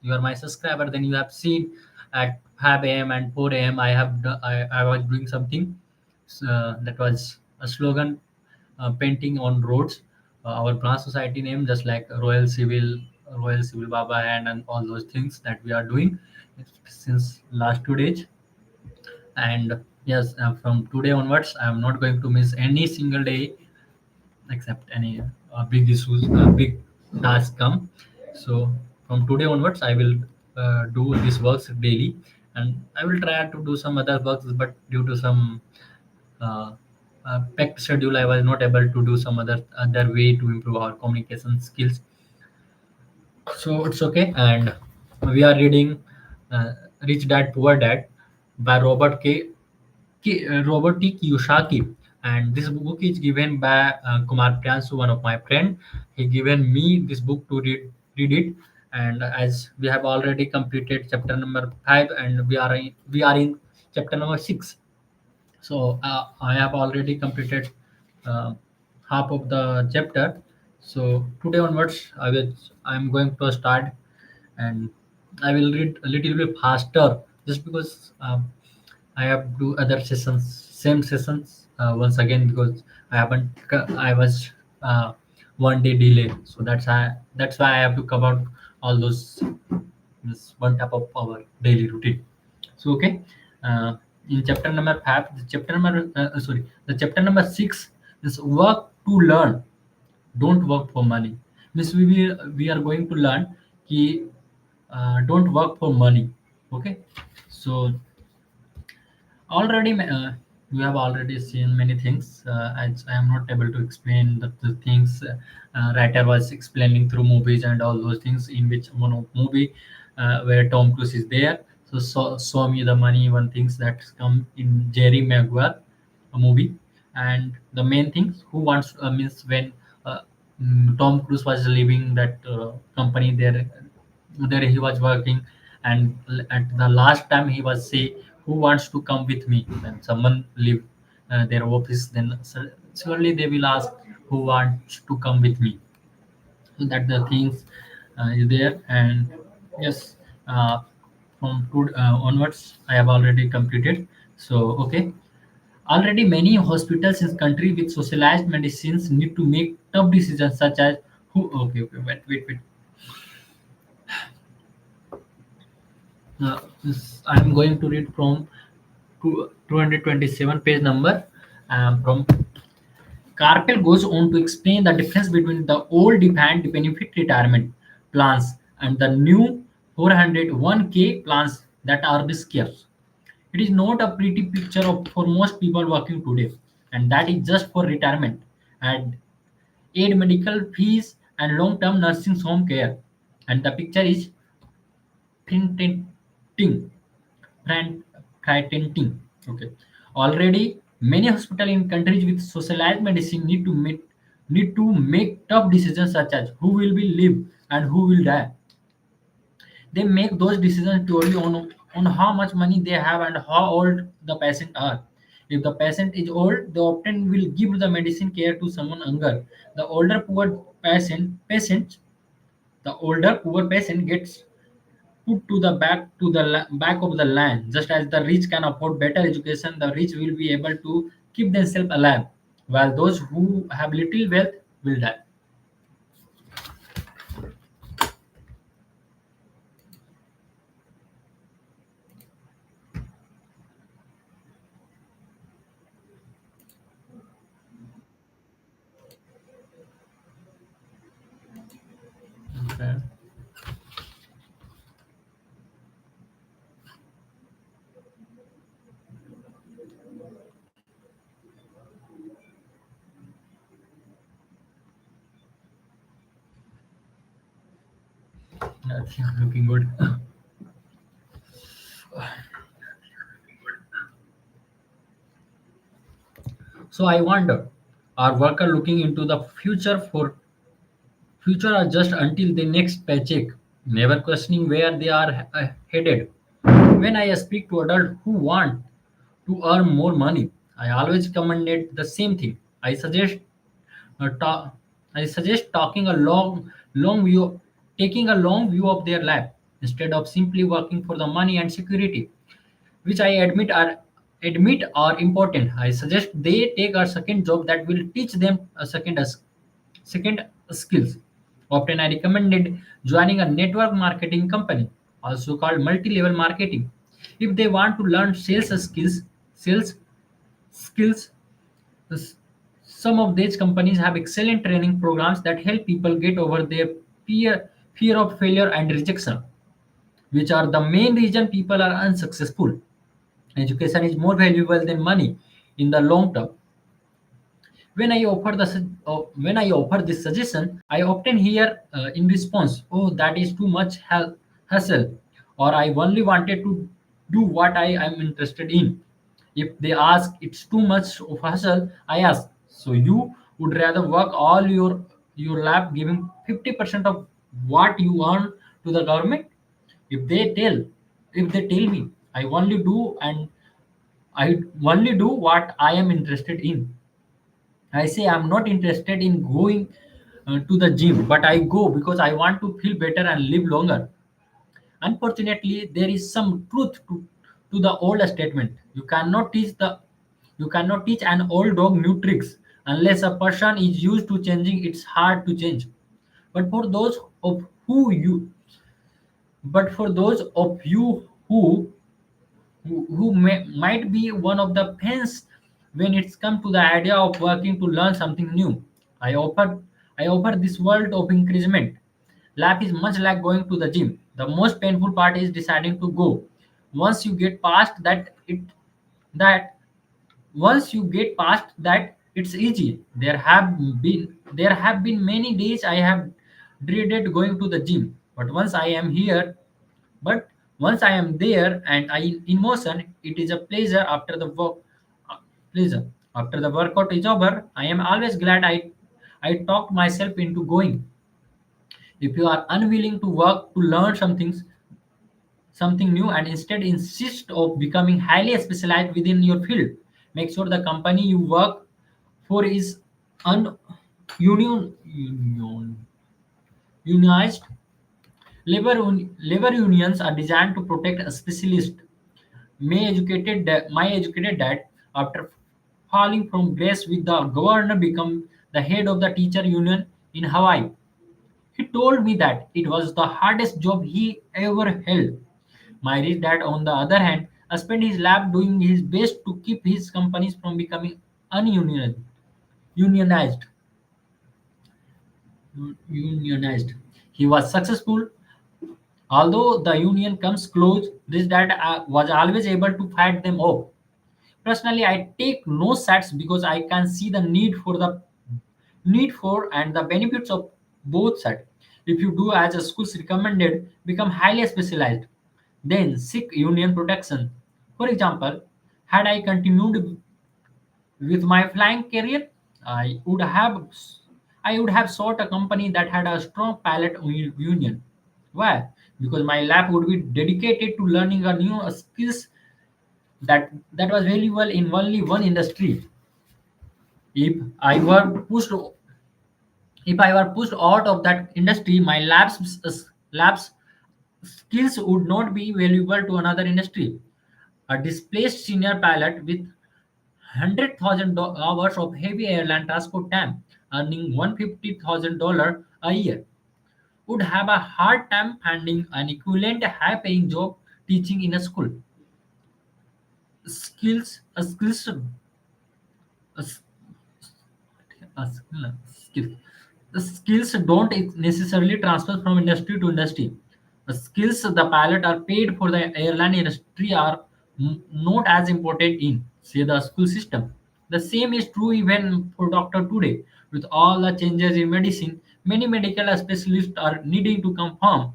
you are my subscriber, then you have seen at 5 a.m. and 4 a.m. I was doing something that was a slogan, painting on roads, our branch society name, just like Royal Civil Baba, and all those things that we are doing since last 2 days. And yes, from today onwards, I am not going to miss any single day except any big issues, big tasks come. So from today onwards, I will do these works daily, and I will try to do some other works, but due to some uh, packed schedule, I was not able to do some other way to improve our communication skills. So it's okay. And we are reading Rich Dad Poor Dad by Robert T. Kiyosaki, and this book is given by Kumar Priyansu, one of my friend. He given me this book to read it, and as we have already completed chapter number 5, and we are in chapter number 6. So I have already completed uh, half of the chapter. So today onwards, I'm going to start, and I will read a little bit faster, just because I have do other sessions, same sessions once again, because I was one day delay, so that's why I have to cover all those, this one type of our daily routine. So okay, uh, in chapter number 5, the chapter number 6 is work to learn, don't work for money. Means we are going to learn ki don't work for money. Okay, so already we have already seen many things. As I am not able to explain the things writer was explaining through movies and all those things, in which one of movie where Tom Cruise is there. So me the money, one things that come in Jerry Maguire a movie. And the main things who wants means when uh, Tom Cruise was leaving that company, there he was working, and at the last time he was say, who wants to come with me, when someone leave their office, then surely they will ask who wants to come with me. So that the things is there. And yes, uh, from onwards I have already completed. So okay, already many hospitals in country with socialized medicines need to make tough decisions such as who. Okay, wait. I'm going to read from 227 page number. From Carpel goes on to explain the difference between the old defined benefit retirement plans and the new 401k plans that are riskier. It is not a pretty picture for most people working today, and that is just for retirement and aid medical fees and long-term nursing home care. And the picture is printing, Fran- frightening. Okay. Already, many hospitals in countries with socialized medicine need to make tough decisions such as who will be live and who will die. They make those decisions purely on how much money they have and how old the patient are. If the patient is old, they often will give the medicine care to someone younger. The older poor patient, the older poor patient gets put to the back of the line. Just as the rich can afford better education, the rich will be able to keep themselves alive, while those who have little wealth will die. Okay. I think I'm looking good. So I wonder, are workers looking into the future or just until the next paycheck, never questioning where they are headed? When I speak to adults who want to earn more money, I always commended the same thing. Uh, ta- I suggest talking a long view, taking a long view of their life. instead of simply working for the money and security, which I admit are important. I suggest they take a second job that will teach them a second skills. Often I recommended joining a network marketing company, also called multi-level marketing. If they want to learn sales skills, s- some of these companies have excellent training programs that help people get over their fear of failure and rejection, which are the main reason people are unsuccessful. Education is more valuable than money in the long term. When I offer this suggestion, I often hear in response, "Oh, that is too much hassle," or "I only wanted to do what I am interested in." If they ask, "It's too much of hassle," I ask, "So you would rather work all your life giving 50% of what you earn to the government?" If they tell if they tell me, "I only do and I only do what I am interested in," I say I'm not interested in going to the gym, but I go because I want to feel better and live longer. Unfortunately, there is some truth to the old statement. You cannot teach an old dog new tricks. Unless a person is used to changing, it's hard to change. But for those of who you but for those of you who might be one of the fans when it's come to the idea of working to learn something new. I offer I offer this world of encouragement. Life is much like going to the gym. The most painful part is deciding to go. Once you get past that once you get past that, it's easy. There have been many days I have dreaded going to the gym, but once I am there and I in motion, it is a pleasure after the work. Pleasure after the workout is over. I am always glad I talked myself into going. If you are unwilling to work to learn something new and instead insist of becoming highly specialized within your field, make sure the company you work for is un unionized. Labor unions are designed to protect a specialist. My educated dad, after falling from grace with the governor, became the head of the teacher union in Hawaii. He told me that it was the hardest job he ever held. My rich dad, on the other hand, spent his life doing his best to keep his companies from becoming ununionized. Unionized. Unionized. He was successful. Although the union comes close, rich dad was always able to fight them off. Personally, I take no sides because I can see the need for and the benefits of both sides. If you do as a school's recommended, become highly specialized, then seek union protection. For example, had I continued with my flying career, I would have I would have sought a company that had a strong pilot union. Why? Because my life would be dedicated to learning a new skills that was valuable in only one industry. If I were pushed if I were pushed out of that industry, my labs skills would not be valuable to another industry. A displaced senior pilot with 100,000 hours of heavy airline transport time, earning $150,000 a year, would have a hard time finding an equivalent high-paying job teaching in a school. Skills, a skills, a skills. The skills don't necessarily transfer from industry to industry. The skills the pilot are paid for the airline industry are not as important in, say, the school system. The same is true even for doctor today. With all the changes in medicine, many medical specialists are needing to conform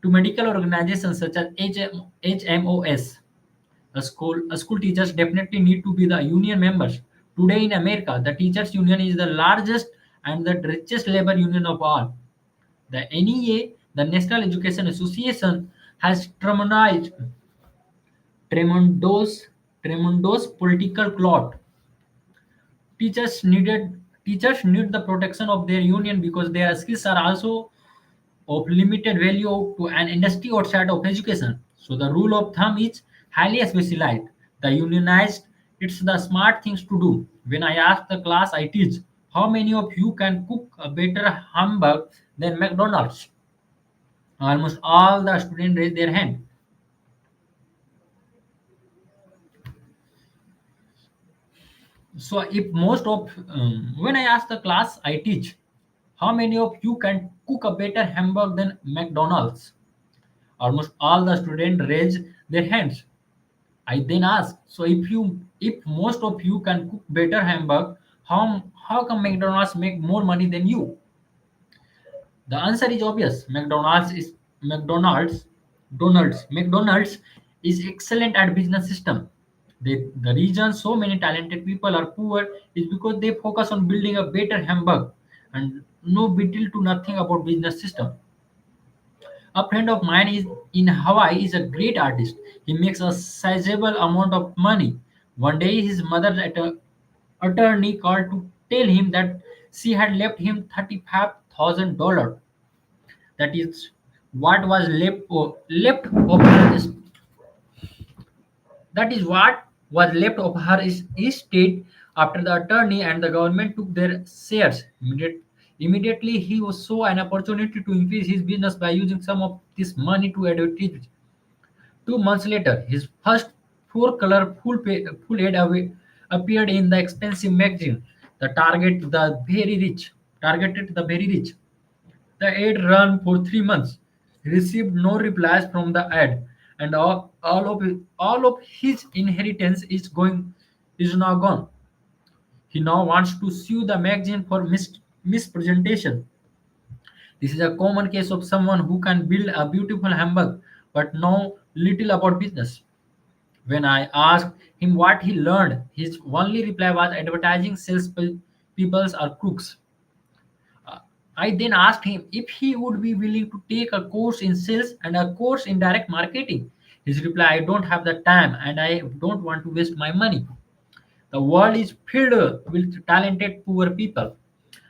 to medical organizations such as HMOS. A school teachers definitely need to be the union members. Today in America, the teachers union is the largest and the richest labor union of all. The NEA, the National Education Association, has tremendous, tremendous political clout. Teachers need the protection of their union because their skills are also of limited value to an industry outside of education. So the rule of thumb is highly specialized. The unionized, it's the smart things to do. When I ask the class I teach, how many of you can cook a better hamburger than McDonald's? Almost all the students raise their hand. So if most of when I ask the class I teach, how many of you can cook a better hamburger than McDonald's? Almost all the students raise their hands. I then ask, so if most of you can cook better hamburger, how come McDonald's make more money than you? The answer is obvious. McDonald's is excellent at business system. The reason so many talented people are poor is because they focus on building a better hamburger and no little to nothing about business system. A friend of mine is in Hawaii is a great artist. He makes a sizable amount of money. One day his mother at a attorney called to tell him that she had left him $35,000. That is what was left of her that is what was left of her estate after the attorney and the government took their shares. Immediately, he was saw an opportunity to increase his business by using some of this money to advertise. 2 months later, his first four-color full ad appeared in the expensive magazine. Targeted the very rich. The ad ran for 3 months. He received no replies from the ad, and all of his inheritance is now gone. He now wants to sue the magazine for mispresentation. This is a common case of someone who can build a beautiful hamburger but know little about business. When I asked him what he learned, his only reply was advertising sales peoples are crooks. Uh, I then asked him if he would be willing to take a course in sales and a course in direct marketing. His reply, I don't have the time and I don't want to waste my money. The world is filled with talented poor people,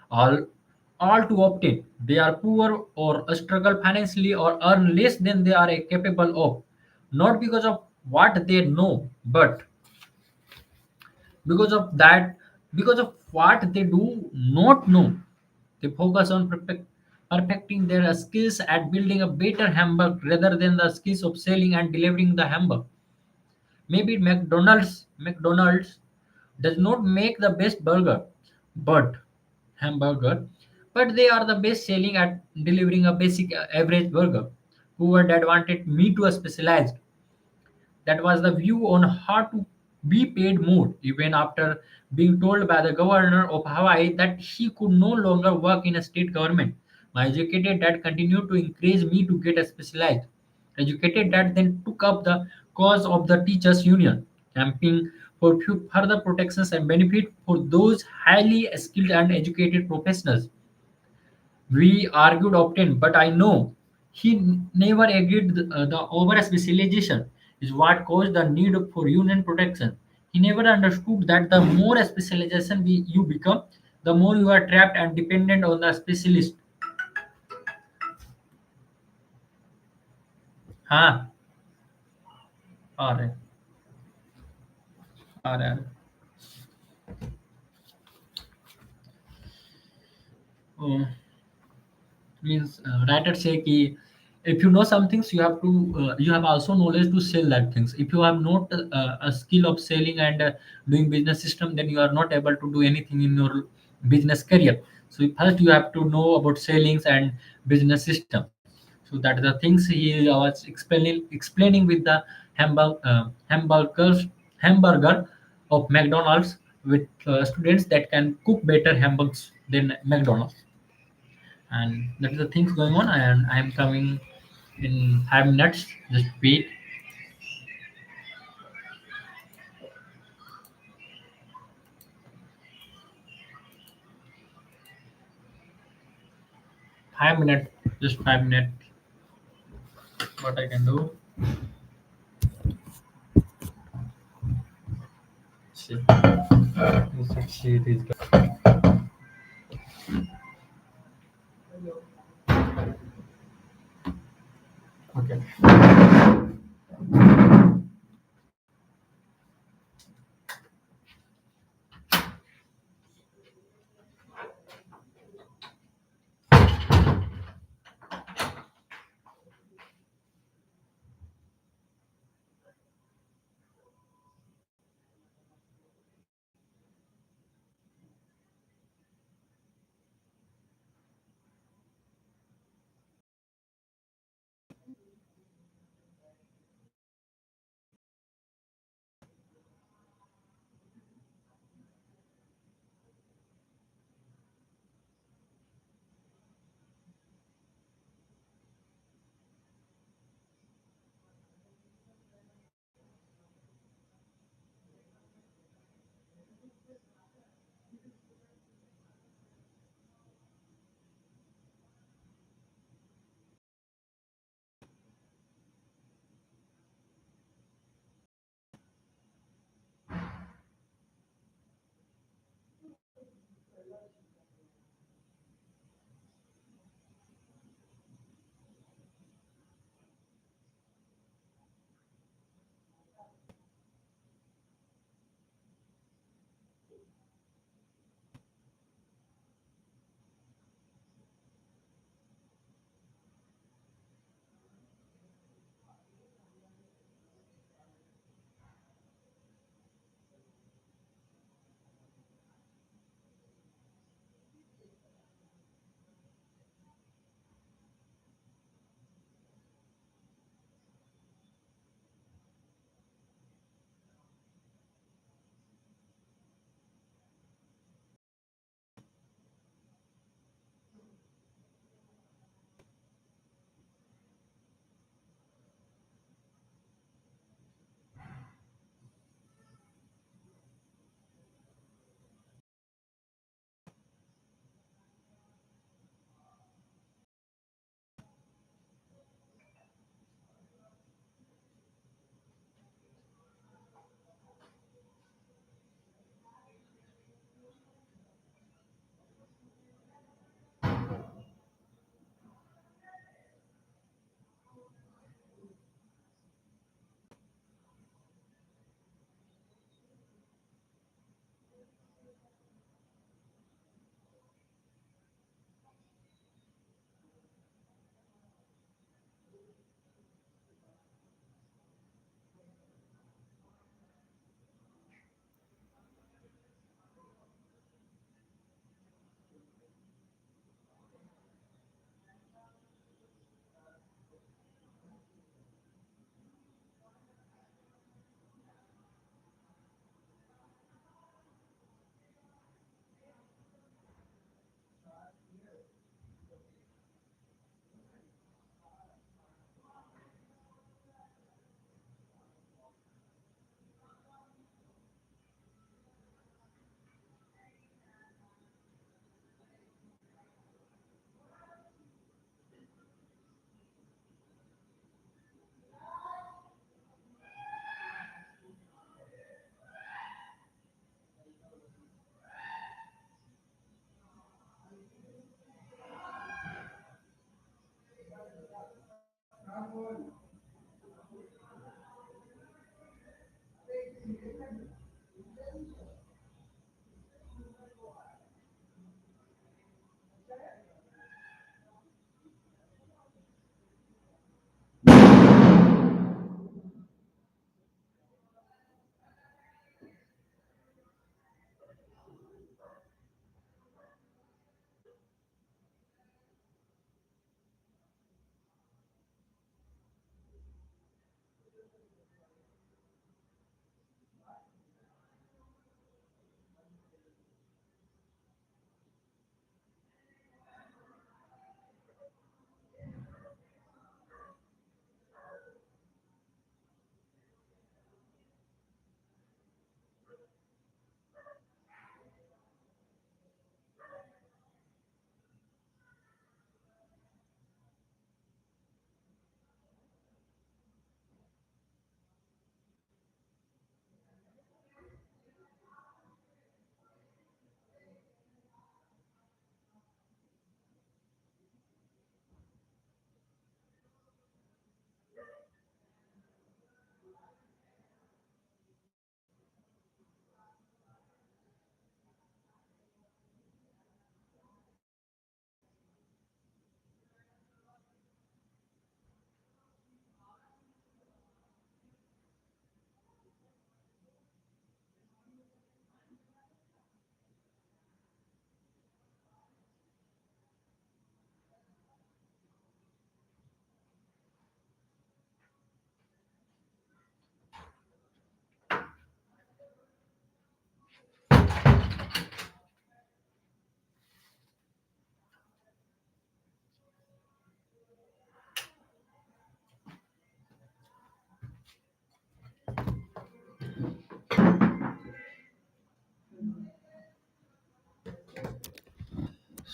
all, all too often. They are poor or struggle financially or earn less than they are capable of, not because of what they know, but because of that because of what they do not know. They focus on perfecting their skills at building a better hamburger rather than the skills of selling and delivering the hamburger. Maybe McDonald's does not make the best but hamburger, but they are the best selling at delivering a basic average burger. Poor dad wanted me to specialize. That was the view on how to be paid more, even after being told by the governor of Hawaii that he could no longer work in a state government. My educated dad continued to encourage me to get specialized. Educated dad then took up the cause of the teachers' union, campaigning for further protections and benefit for those highly skilled and educated professionals. We argued often, but I know he never agreed the over specialization is what caused the need for union protection. He never understood that the more specialization you become, the more you are trapped and dependent on the specialist. हाँ आ रहे आ रहे आ रहे Oh, means writers say कि if you know some things you have also knowledge to sell that things. If you have not a skill of selling and doing business system, then you are not able to do anything in your business career. So first you have to know about sellings and business system. So that is the things he was explaining with the hamburger of McDonald's with students that can cook better hamburgers than McDonald's. And that is the things going on, and I am coming in 5 minutes. Just wait. 5 minutes. Just 5 minutes. What I can do. See. Let's see these guys.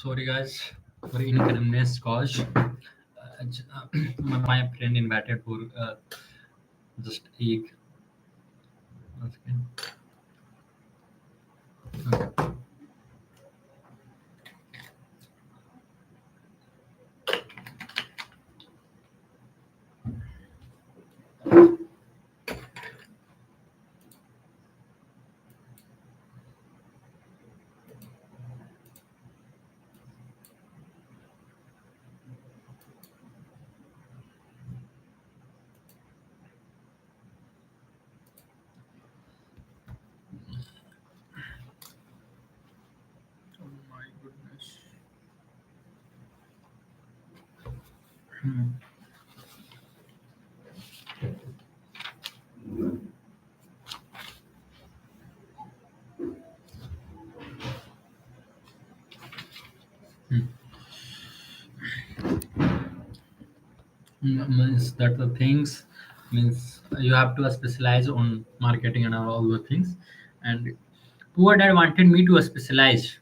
Sorry guys for inconvenience caused. My friend invited for just egg. One second. Okay. Oh my goodness. Hmm. Hmm. Means that the things means you have to specialize on marketing and all the things. And poor dad wanted me to specialize.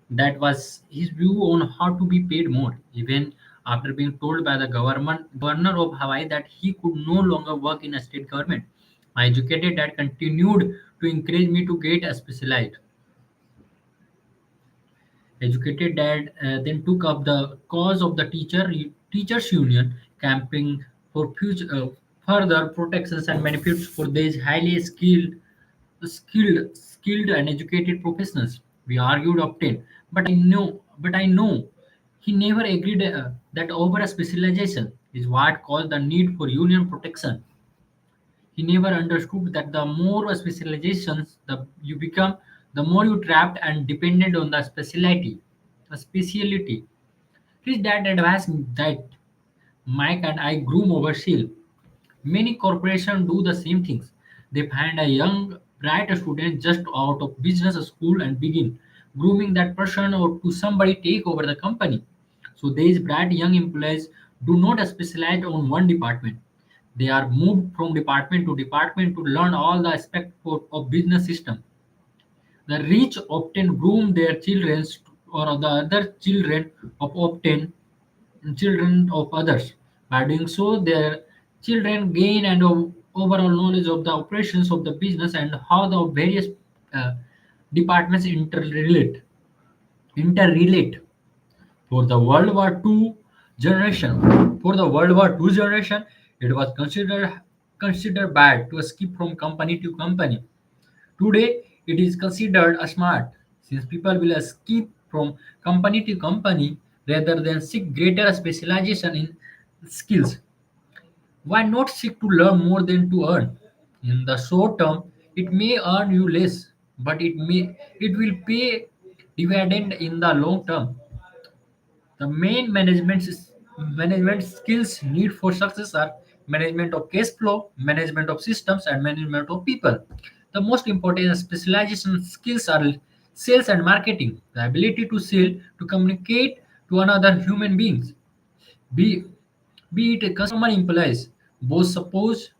That was his view on how to be paid more, even after being told by the governor of Hawaii that he could no longer work in a state government. My educated dad continued to encourage me to get a specialized. Educated dad then took up the cause of the teachers union, camping for further protections and benefits for these highly skilled and educated professionals. We argued often, but I know he never agreed that over a specialization is what caused the need for union protection. He never understood that the more specializations you become, the more you trapped and dependent on the speciality. His dad advised me that Mike and I groom over seal. Many corporations do the same things. They find a young, bright student just out of business school and begin grooming that person or to somebody take over the company. So these bright young employees do not specialize on one department. They are moved from department to department to learn all the aspects of business system. The rich often groom their children or the other children of others. By doing so, their children gain and overall knowledge of the operations of the business and how the various uh, departments interrelate. For the World War II generation, it was considered bad to skip from company to company. Today, it is considered a smart, since people will skip from company to company rather than seek greater specialization in skills. Why not seek to learn more than to earn? In the short term, it may earn you less, but it will pay dividend in the long term. The main management skills need for success are management of cash flow, management of systems, and management of people. The most important specialization skills are sales and marketing, the ability to sell, to communicate to another human beings, be, be it a customer employees, both suppose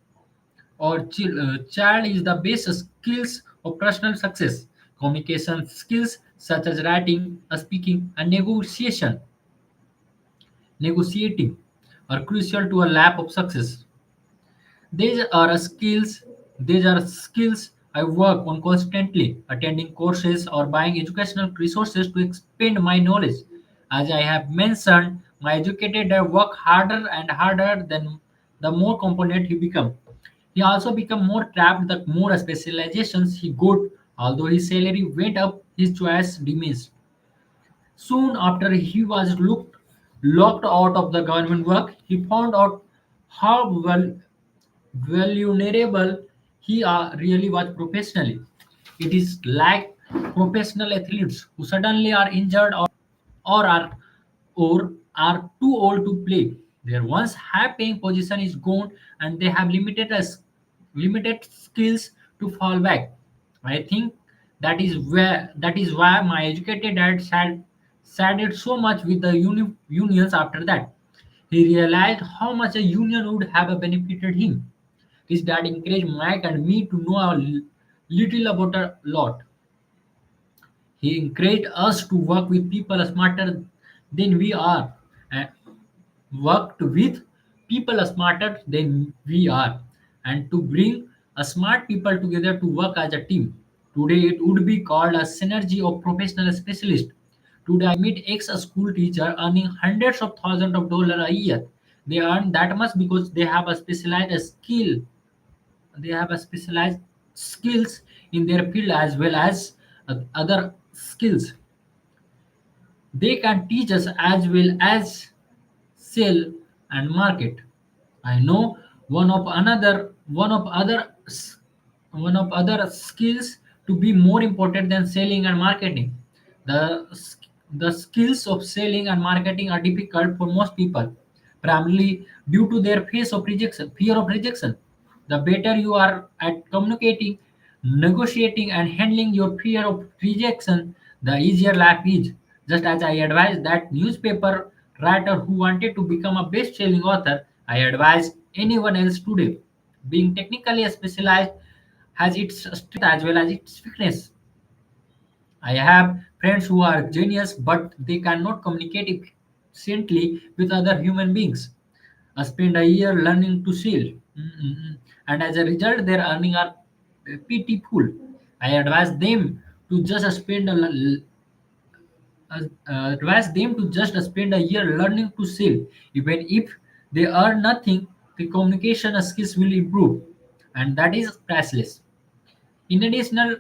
or child is the basic skills of personal success. Communication skills such as writing, speaking, and negotiating are crucial to a lap of success. These are skills I work on constantly, attending courses or buying educational resources to expand my knowledge. As I have mentioned, my educated work harder and harder than the more competent he become. He also become more trapped the more specializations he got. Although his salary went up, his choice diminished. Soon after he was locked out of the government work, he found out how vulnerable he really was professionally. It is like professional athletes who suddenly are injured or are or are too old to play. Their once high-paying position is gone, and they have limited skills to fall back. I think that is why my educated dad saddened so much with the unions after that. He realized how much a union would have benefited him. His dad encouraged Mike and me to know a little about a lot. He encouraged us to work with people smarter than we are, and worked with people smarter than we are, and to bring a smart people together to work as a team. Today it would be called a synergy of professional specialists. Today I meet ex school teacher earning hundreds of thousands of dollars a year. They earn that much because they have a specialized skill. They have a specialized skills in their field as well as other skills. They can teach us as well as sell and market. I know one of other skills to be more important than selling and marketing. The skills of selling and marketing are difficult for most people, primarily due to their fear of rejection. The better you are at communicating, negotiating, and handling your fear of rejection, the easier life is. Just as I advised that newspaper writer who wanted to become a best selling author, I advise anyone else today. Being technically specialized has its strength as well as its weakness. I have friends who are genius, but they cannot communicate efficiently with other human beings. I spend a year learning to sail, and as a result, their earnings are pitiful. I advise them to just spend advise them to just spend a year learning to sail. Even if they earn nothing, the communication skills will improve, and that is priceless. In additional,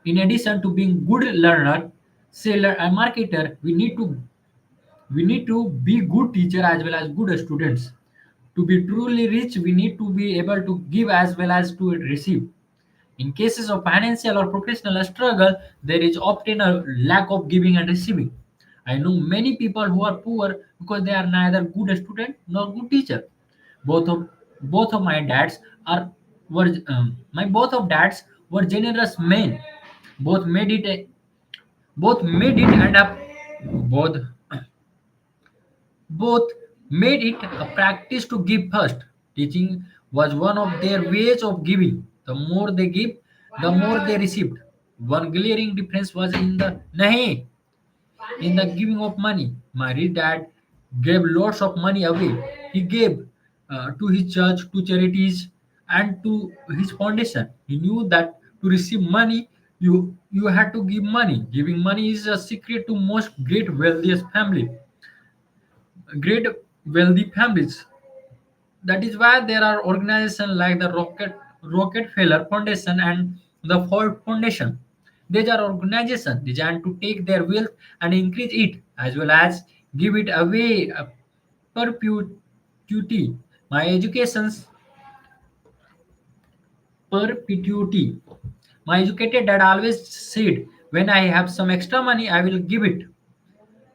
in addition to being good learner, sailor, and marketer, we need to be good teacher as well as good students. To be truly rich, we need to be able to give as well as to receive. In cases of financial or professional struggle, there is often a lack of giving and receiving. I know many people who are poor because they are neither good student nor good teacher. Both of my dads are were my both of dads were generous men. Both made it both made it and up both both made it a practice to give first. Teaching was one of their ways of giving. The more they give, the more they received. One glaring difference was in the giving of money. My rich dad gave lots of money away. He gave to his church, to charities, and to his foundation. He knew that to receive money, you had to give money. Giving money is a secret to most great wealthy families. That is why there are organizations like the Rockefeller Foundation and the Ford Foundation. These are organizations designed to take their wealth and increase it, as well as give it away perpetuity. My education's perpetuity. My educated dad always said, when I have some extra money, I will give it.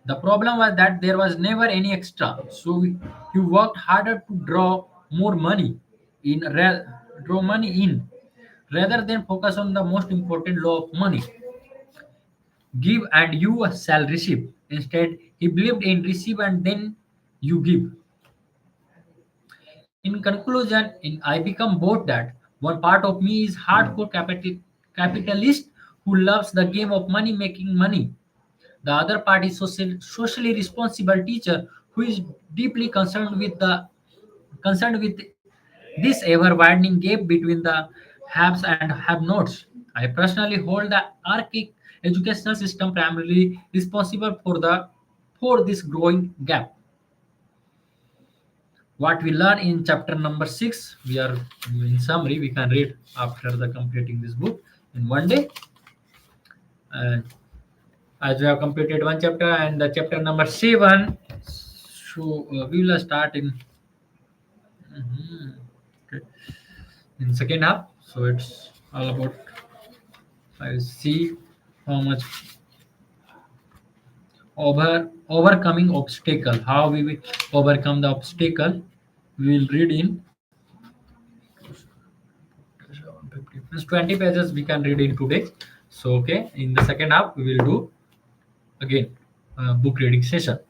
The problem was that there was never any extra, so he worked harder to draw money in, rather than focus on the most important law of money: give and you shall receive. Instead, he believed in receive and then you give. In conclusion, I become both that. One part of me is hardcore capitalist who loves the game of money making money. The other part is socially responsible teacher who is deeply concerned with this ever-widening gap between the haves and have-nots. I personally hold the archaic educational system primarily responsible for this growing gap. What we learn in chapter number 6, we are in summary we can read after the completing this book in one day. And as we have completed one chapter and the chapter number 7, so we will start in okay, in second half. So it's all about I see how much overcoming obstacle, how we will overcome the obstacle. We will read in 20 pages we can read in today. So okay, in the second half we will do again book reading session.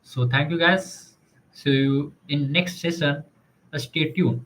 So thank you guys. See you in next session. Stay tuned.